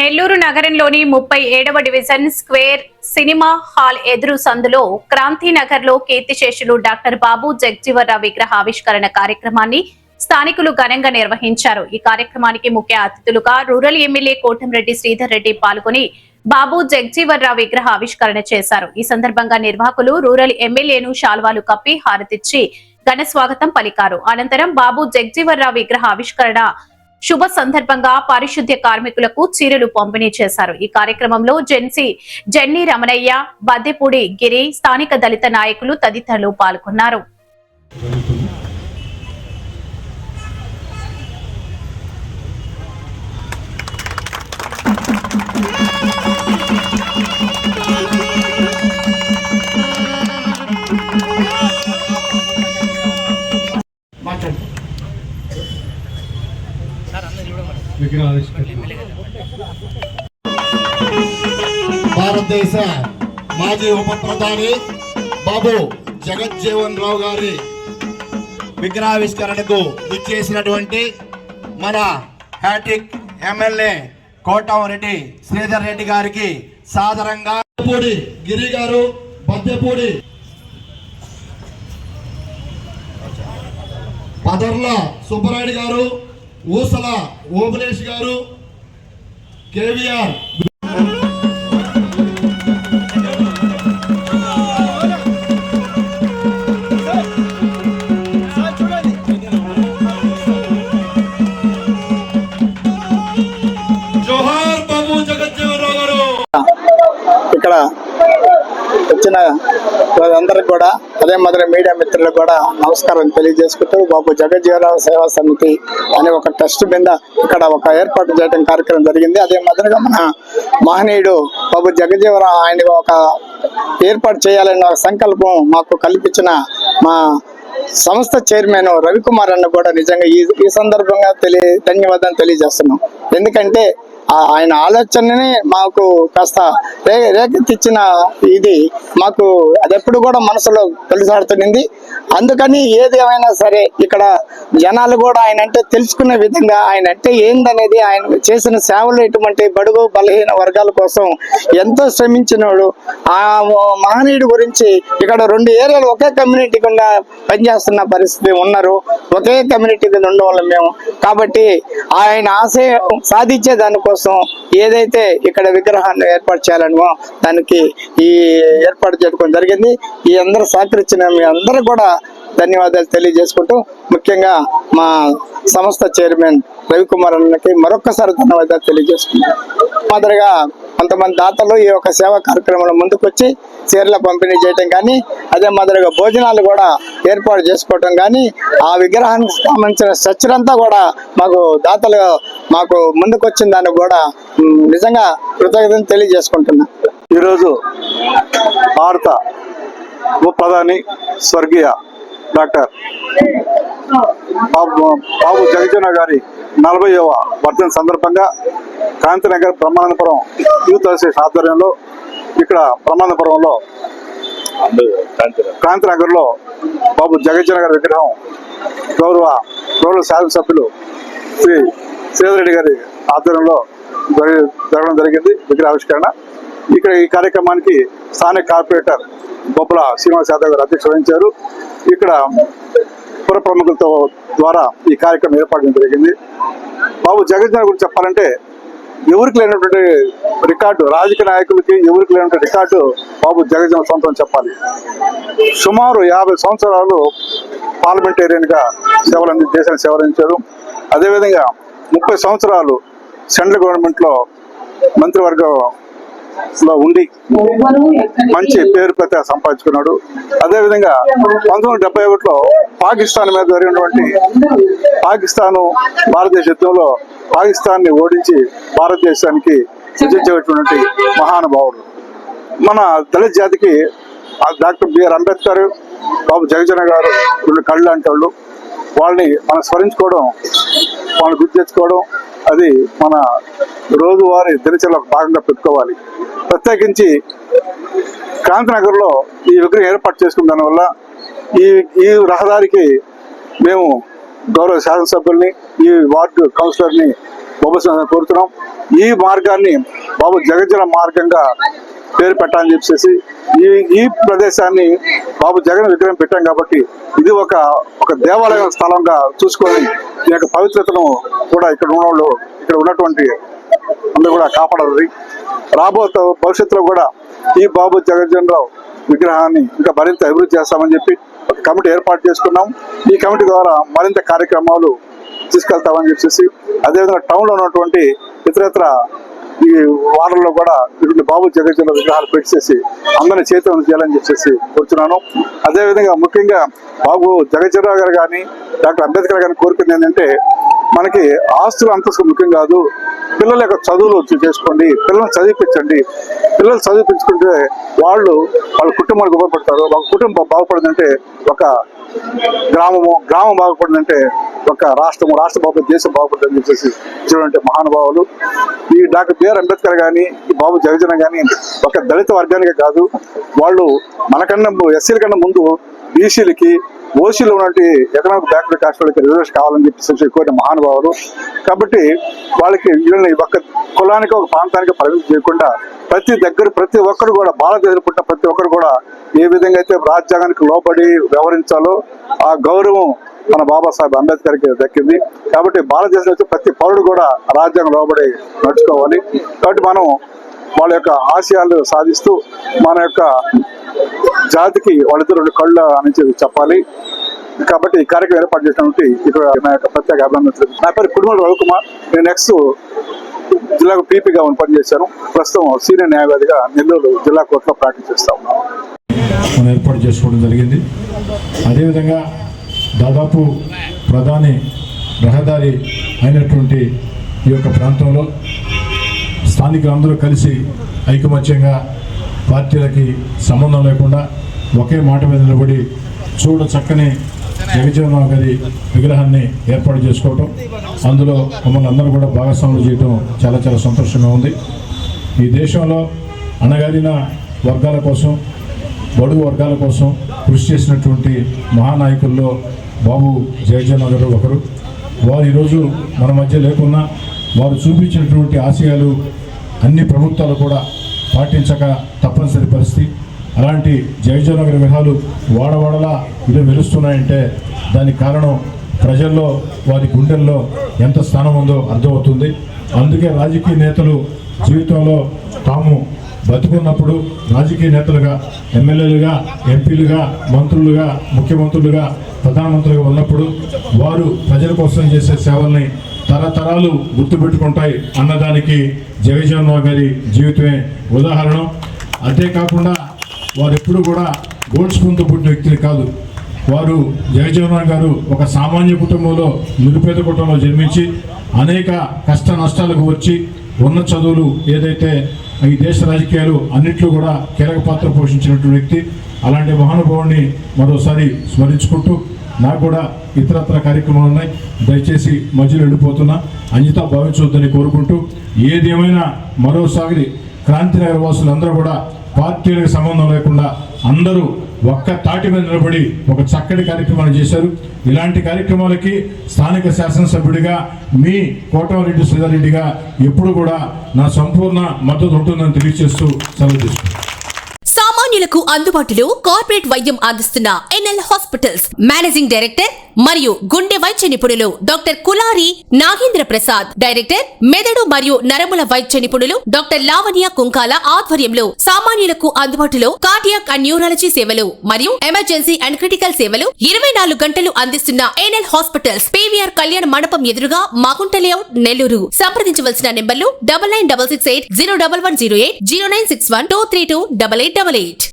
నెల్లూరు నగరంలోని 37వ division square cinema hall ఎదురు సందులో క్రాంతినగర్ లో కీర్తిశేషులు డాక్టర్ బాబు జగజ్జీవన్రావు విగ్రహ ఆవిష్కరణ కార్యక్రమాన్ని స్థానికులు ఘనంగా నిర్వహించారు. ఈ కార్యక్రమానికి ముఖ్య అతిథులుగా రూరల్ ఎమ్మెల్యే కోటంరెడ్డి శ్రీధర్ రెడ్డి పాల్గొని బాబు జగజ్జీవన్రావు విగ్రహ ఆవిష్కరణ చేశారు. ఈ సందర్భంగా నిర్వాహకులు రూరల్ ఎమ్మెల్యేను శాల్వాలు కప్పి హారతిచ్చి ఘన స్వాగతం పలికారు. అనంతరం బాబు జగజ్జీవన్రావు విగ్రహ ఆవిష్కరణ శుభ సందర్భంగా పారిశుద్ధ్య కార్మికులకు చీరలు పంపిణీ చేశారు. ఈ కార్యక్రమంలో జెన్నీ రమణయ్య, బద్దెపూడి గిరి, స్థానిక దళిత నాయకులు తదితరులు పాల్గొన్నారు. భారతదేశ మాజీ ఉప ప్రధాని బాబు జగజ్జీవన్రావు గారి విగ్రహావిష్కరణకు విచ్చేసినటువంటి మన హ్యాట్రిక్ ఎమ్మెల్యే కోటంరెడ్డి శ్రీధర్ రెడ్డి గారికి సాదరంగా గిరి గారు, బద్దెపూడి పదర్ల సుబ్బరాయుడు గారు, ఊసల ఓబులేష్ గారు, కేవీఆర్ ఇక్కడ వచ్చిన అందరికి కూడా అదే మాదిరి మీడియా మిత్రులకు కూడా నమస్కారం తెలియజేసుకుంటూ బాబు జగజ్జీవన్రావు సేవా సమితి అనే ఒక ట్రస్ట్ మీద ఇక్కడ ఒక ఏర్పాటు చేయడం కార్యక్రమం జరిగింది. అదే మాదిరిగా మన మహనీయుడు బాబు జగజ్జీవన్రావు ఆయన ఒక ఏర్పాటు చేయాలన్న సంకల్పం మాకు కల్పించిన మా సంస్థ చైర్మన్ రవికుమార్ అన్న కూడా నిజంగా ఈ సందర్భంగా ధన్యవాదాలు తెలియజేస్తున్నాం. ఎందుకంటే ఆయన ఆలోచనని మాకు కాస్త రేకెత్తిచ్చిన ఇది మాకు అదెప్పుడు కూడా మనసులో తొలిసాడుతుంది. అందుకని ఏది ఏమైనా సరే ఇక్కడ జనాలు కూడా ఆయన అంటే తెలుసుకునే విధంగా ఆయన అంటే ఏందనేది, ఆయన చేసిన సేవలు ఎటువంటి బడుగు బలహీన వర్గాల కోసం ఎంతో శ్రమించినోడు. ఆ మహనీయుడి గురించి ఇక్కడ 2 ఏరియాలు ఒకే కమ్యూనిటీ కింద పనిచేస్తున్న పరిస్థితి ఉన్నారు. ఒకే కమ్యూనిటీ కింద ఉండేవాళ్ళం మేము. కాబట్టి ఆయన ఆశయం సాధించే దానికోసం ఏదైతే ఇక్కడ విగ్రహాన్ని ఏర్పాటు చేయాలనో దానికి ఈ ఏర్పాటు చేయడం జరిగింది. ఈ అందరూ సహకరించిన మీ అందరూ కూడా ధన్యవాదాలు తెలియజేసుకుంటూ ముఖ్యంగా మా సంస్థ చైర్మన్ రవికుమార్ అన్నకి మరొక్కసారి ధన్యవాదాలు తెలియజేసుకుంటాం. మాదిరిగా కొంతమంది దాతలు ఈ యొక్క సేవా కార్యక్రమంలో ముందుకొచ్చి చీరల పంపిణీ చేయటం కానీ, అదే మాదిరిగా భోజనాలు కూడా ఏర్పాటు చేసుకోవటం కానీ, ఆ విగ్రహానికి సంబంధించిన స్ట్రక్చర్ అంతా కూడా మాకు దాతలు మాకు ముందుకొచ్చిన దానికి కూడా నిజంగా కృతజ్ఞతలు తెలియజేసుకుంటున్నా. ఈరోజు భారత ఉప ప్రధాని స్వర్గీయ డాక్టర్ బాబు జగజ్జీవన్రావు గారి 40వ వర్ధంతి సందర్భంగా క్రాంతినగర్ బ్రహ్మానందపురం యూత్ అసోసియేషన్ ఆధ్వర్యంలో ఇక్కడ బ్రహ్మానందపురంలో క్రాంతినగర్లో బాబు జగజ్జీవన్రావు గారి విగ్రహం గౌరవ రూరల్ శాసనసభ్యులు శ్రీ శ్రీధర్ రెడ్డి గారి ఆధ్వర్యంలో జరగడం జరిగింది విగ్రహావిష్కరణ. ఇక్కడ ఈ కార్యక్రమానికి స్థానిక కార్పొరేటర్ బొబ్బల శ్రీనివాస్ యాదవ్ గారు అధ్యక్షత వహించారు. ఇక్కడ పుర ప్రముఖులతో ద్వారా ఈ కార్యక్రమం ఏర్పాటు జరిగింది. బాబు జగజ్జీవన్రావు గురించి చెప్పాలంటే ఎవరికి లేనటువంటి రికార్డు, రాజకీయ నాయకులకి ఎవరికి లేనటువంటి రికార్డు బాబు జగజ్జీవన్రావు సొంతం చెప్పాలి. సుమారు 50 సంవత్సరాలు పార్లమెంటేరియన్గా దేశానికి సేవలు అందించారు. అదేవిధంగా 30 సంవత్సరాలు సెంట్రల్ గవర్నమెంట్లో మంత్రివర్గంలో ఉండి మంచి పేరు ప్రతి సంపాదించుకున్నాడు. అదేవిధంగా 1971లో పాకిస్తాన్ మీద జరిగినటువంటి పాకిస్తాను భారతదేశ యుద్ధంలో పాకిస్తాన్ని ఓడించి భారతదేశానికి విజయించేటువంటి మహానుభావుడు. మన దళిత జాతికి డాక్టర్ బిఆర్ అంబేద్కర్, బాబు జగజ్జీవన్రావు గారు 2 కళ్ళు లాంటి వాళ్ళు. వాళ్ళని మనం స్మరించుకోవడం, వాళ్ళని గుర్తు తెచ్చుకోవడం అది మన రోజువారీ దినచర్యలో భాగంగా పెట్టుకోవాలి. ప్రత్యేకించి క్రాంతినగర్లో ఈ విగ్రహం ఏర్పాటు చేసుకున్న దానివల్ల ఈ రహదారికి మేము గౌరవ శాసనసభ్యుల్ని, ఈ వార్డు కౌన్సిలర్ని బాబు కోరుతున్నాం. ఈ మార్గాన్ని బాబు జగజ్జన మార్గంగా పేరు పెట్టాలని చెప్పేసి ఈ ప్రదేశాన్ని బాబు జగన్ విగ్రహం పెట్టాం కాబట్టి ఇది ఒక దేవాలయ స్థలంగా చూసుకొని ఈ యొక్క పవిత్రతను కూడా ఇక్కడ ఉన్నటువంటి అందరూ కూడా కాపాడాలి. భవిష్యత్తులో కూడా ఈ బాబు జగజ్జనరావు విగ్రహాన్ని ఇంకా మరింత అభివృద్ధి చేస్తామని చెప్పి ఒక కమిటీ ఏర్పాటు చేసుకున్నాం. ఈ కమిటీ ద్వారా మరింత కార్యక్రమాలు తీసుకెళ్తామని చెప్పేసి అదేవిధంగా టౌన్ లో ఉన్నటువంటి ఇతరత్ర ఈ వార్డుల్లో కూడా ఇటువంటి బాబు జగజ్జనరావు విగ్రహాలు పెట్టేసి అందరినీ చేతులను చేయాలని చెప్పేసి కోరుతున్నాను. అదేవిధంగా ముఖ్యంగా బాబు జగజ్జనరావు గారు కానీ డాక్టర్ అంబేద్కర్ గారిని కోరుకుంది ఏంటంటే మనకి ఆస్తులు అంతస్తు ముఖ్యం కాదు, పిల్లల యొక్క చదువులు చేసుకోండి, పిల్లల్ని చదివించండి. పిల్లలు చదివించుకుంటే వాళ్ళ కుటుంబానికి ఉపయోగపడతారు. ఒక కుటుంబం బాగుపడిందంటే ఒక గ్రామం బాగుపడిందంటే ఒక రాష్ట్రం బాగుపడి దేశం బాగుపడుతుందని చెప్పేసి చూడండి మహానుభావులు. ఈ డాక్టర్ బిఆర్ అంబేద్కర్ కానీ ఈ బాబు జగజ్జన కానీ ఒక దళిత వర్గానికే కాదు, వాళ్ళు మనకన్నా ఎస్సీల కన్నా ముందు బీసీలకి ఓసీలో ఉన్నటువంటి ఎకనామిక్ బ్యాక్వర్డ్ కాస్ట్ వాళ్ళకి రిజర్వేషన్ కావాలని చెప్పేసి కోరిన మహానుభావులు. కాబట్టి వాళ్ళకి వీళ్ళని ఒక కులానికి ఒక ప్రాంతానికి పరిమితి చేయకుండా ప్రతి ఒక్కరు కూడా భారతదేశంలో పుట్టిన ప్రతి ఒక్కరు కూడా ఏ విధంగా అయితే రాజ్యాంగానికి లోబడి వ్యవహరించాలో ఆ గౌరవం మన బాబాసాహెబ్ అంబేద్కర్కి దక్కింది. కాబట్టి భారతదేశంలో వచ్చే ప్రతి పౌరుడు కూడా రాజ్యాంగం లోబడి నడుచుకోవాలి. కాబట్టి మనం వాళ్ళ యొక్క ఆశయాలు సాధిస్తూ మన యొక్క జాతికి వాళ్ళిద్దరు 2 కళ్ళు అని చెప్పాలి. కాబట్టి ఈ కార్యక్రమం ఏర్పాటు చేసినటువంటి ఇక్కడ నా యొక్క ప్రత్యేక అభినందనలు. నా పేరు కుటుంబ రవికుమార్. నేను నెక్స్ట్ జిల్లాకు పీపీగా పనిచేశాను. ప్రస్తుతం సీనియర్ న్యాయవాదిగా నెల్లూరు జిల్లా కోర్టులో ప్రాక్టీస్ చేస్తా ఉన్నాను. మనం ఏర్పాటు చేసుకోవడం జరిగింది. అదేవిధంగా దాదాపు ప్రధాని రహదారి అయినటువంటి ఈ యొక్క ప్రాంతంలో స్థానికులందరూ కలిసి ఐకమత్యంగా పార్టీలకి సంబంధం లేకుండా ఒకే మాట మీద నిలబడి చూడ చక్కని జగజ్జనరావు గారి విగ్రహాన్ని ఏర్పాటు చేసుకోవటం, అందులో మమ్మల్ని అందరూ కూడా భాగస్వాములు చేయడం చాలా చాలా సంతోషంగా ఉంది. ఈ దేశంలో అణగారిన వర్గాల కోసం, బడుగు వర్గాల కోసం కృషి చేసినటువంటి మహానాయకుల్లో బాబు జగజ్జనరావు గారు ఒకరు. వారు ఈరోజు మన మధ్య లేకున్నా వారు చూపించినటువంటి ఆశయాలు అన్ని ప్రభుత్వాలు కూడా పాటించక తప్పనిసరి పరిస్థితి. అలాంటి జగజ్జనరావు గారి విగ్రహాలు వాడవాడలా ఇదే వెలుస్తున్నాయంటే దానికి కారణం ప్రజల్లో వారి గుండెల్లో ఎంత స్థానం ఉందో అర్థమవుతుంది. అందుకే రాజకీయ నేతలు జీవితంలో తాము బతుకున్నప్పుడు రాజకీయ నేతలుగా, ఎమ్మెల్యేలుగా, ఎంపీలుగా, మంత్రులుగా, ముఖ్యమంత్రులుగా, ప్రధానమంత్రులుగా ఉన్నప్పుడు వారు ప్రజల కోసం చేసే సేవల్ని తరతరాలు గుర్తుపెట్టుకుంటాయి అన్నదానికి జగజ్జనరావు గారి జీవితమే ఉదాహరణ. అంతేకాకుండా వారు ఎప్పుడు కూడా గోల్డ్ స్పూన్తో పుట్టిన వ్యక్తులు కాదు. వారు జగజ్జనరావు గారు ఒక సామాన్య కుటుంబంలో, నిరుపేద కుటుంబంలో జన్మించి అనేక కష్ట నష్టాలకు వచ్చి ఉన్న చదువులు ఏదైతే ఈ దేశ రాజకీయాలు అన్నింటిలో కూడా కీలక పాత్ర పోషించినటువంటి వ్యక్తి. అలాంటి మహానుభావుని మరోసారి స్మరించుకుంటూ, నాకు కూడా ఇతరత్ర కార్యక్రమాలు ఉన్నాయి, దయచేసి మధ్యలో వెళ్ళిపోతున్నా, అంజితా భావించవద్దని కోరుకుంటూ, ఏదేమైనా మరోసారి క్రాంతినగర్ వాసులందరూ కూడా పార్టీలకు సంబంధం లేకుండా అందరూ ఒక్క తాటి మీద నిలబడి ఒక చక్కటి కార్యక్రమాన్ని చేశారు. ఇలాంటి కార్యక్రమాలకి స్థానిక శాసనసభ్యుడిగా మీ కోటమిరెడ్డి శ్రీధర్రెడ్డిగా ఎప్పుడు కూడా నా సంపూర్ణ మద్దతు ఉంటుందని తెలియజేస్తూ సెలవు తీసుకుంటాను. సామాన్యులకు అందుబాటులో కార్పొరేట్ వైద్యం అందిస్తున్న ఎన్ఎల్ హాస్పిటల్స్ మేనేజింగ్ డైరెక్టర్ మరియు గుండె వైద్య నిపుణులు డాక్టర్ కులారి నాగేంద్ర ప్రసాద్, డైరెక్టర్ మెదడు మరియు నరముల వైద్య నిపుణులు డాక్టర్ లావణ్య కుంకాల ఆధ్వర్యంలో సామాన్యులకు అందుబాటులో కార్డియాక్ అండ్ న్యూరాలజీ సేవలు మరియు ఎమర్జెన్సీ అండ్ క్రిటికల్ సేవలు 24 గంటలు అందిస్తున్న ఎన్ఎల్ హాస్పిటల్స్ పీవీఆర్ కళ్యాణ మండపం ఎదురుగా మాగుంట లేఅవుట్, నెల్లూరు. సంప్రదించవలసిన నెంబర్లు 9966801108, 0961232888.